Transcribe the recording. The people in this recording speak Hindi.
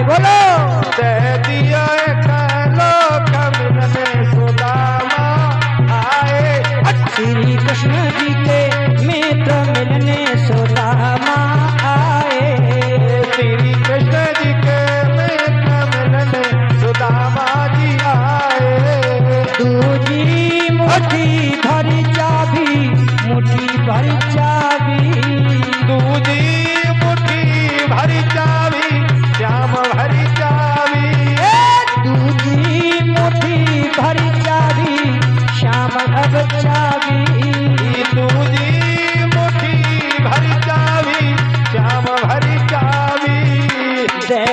बोलो दे दिया लोक मिलने सुदामा आए। श्री कृष्ण जी के मित्र मिलने सुदामा आए। श्री कृष्ण जी के मित्र मिलने सुदामा जी आए। दूजी मुट्ठी भरी चाबी, मुट्ठी भरी चाबी, दूजी मुट्ठी भरी चाबी, श्याम भरी चाबी। दूजी मुट्ठी भरी चाबी, श्याम अब चाबी। दूजी मुट्ठी भरी चाबी, श्याम भरी चाबी। दे